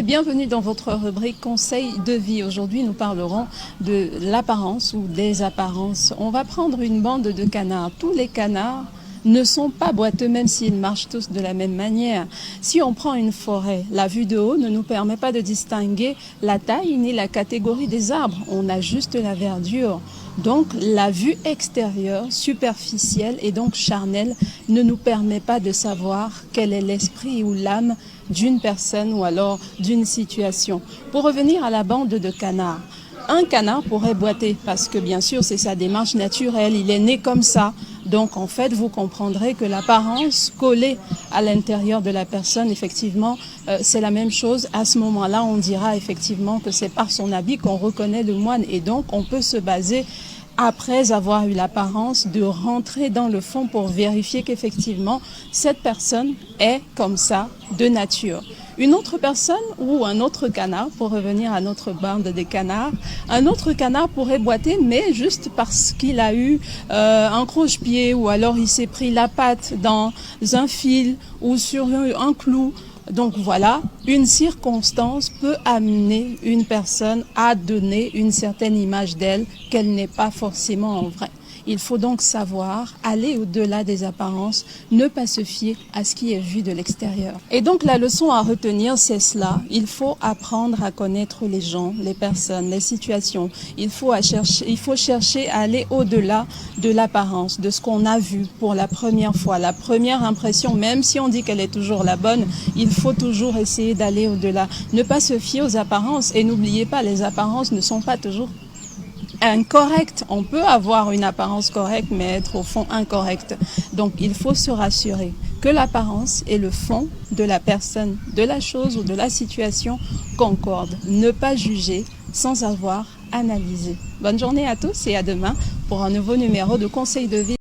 Bienvenue dans votre rubrique Conseil de vie. Aujourd'hui, nous parlerons de l'apparence ou des apparences. On va prendre une bande de canards. Tous les canards ne sont pas boiteux, même s'ils marchent tous de la même manière. Si on prend une forêt, la vue de haut ne nous permet pas de distinguer la taille ni la catégorie des arbres. On a juste la verdure. Donc, la vue extérieure, superficielle et donc charnelle ne nous permet pas de savoir quel est l'esprit ou l'âme d'une personne ou alors d'une situation. Pour revenir à la bande de canards, un canard pourrait boiter parce que bien sûr c'est sa démarche naturelle, il est né comme ça. Donc en fait vous comprendrez que l'apparence collée à l'intérieur de la personne, effectivement c'est la même chose. À ce moment-là on dira effectivement que c'est par son habit qu'on reconnaît le moine et donc on peut se baser après avoir eu l'apparence de rentrer dans le fond pour vérifier qu'effectivement cette personne est comme ça de nature. Une autre personne ou un autre canard, pour revenir à notre bande des canards, un autre canard pourrait boiter mais juste parce qu'il a eu un croche-pied ou alors il s'est pris la patte dans un fil ou sur un clou. Donc voilà, une circonstance peut amener une personne à donner une certaine image d'elle qu'elle n'est pas forcément en vrai. Il faut donc savoir aller au-delà des apparences, ne pas se fier à ce qui est vu de l'extérieur. Et donc la leçon à retenir, c'est cela. Il faut apprendre à connaître les gens, les personnes, les situations. Il faut chercher à aller au-delà de l'apparence, de ce qu'on a vu pour la première fois. La première impression, même si on dit qu'elle est toujours la bonne, il faut toujours essayer d'aller au-delà. Ne pas se fier aux apparences. Et n'oubliez pas, les apparences ne sont pas toujours incorrect. On peut avoir une apparence correcte mais être au fond incorrecte. Donc il faut se rassurer que l'apparence et le fond de la personne, de la chose ou de la situation concordent. Ne pas juger sans avoir analysé. Bonne journée à tous et à demain pour un nouveau numéro de Conseil de vie.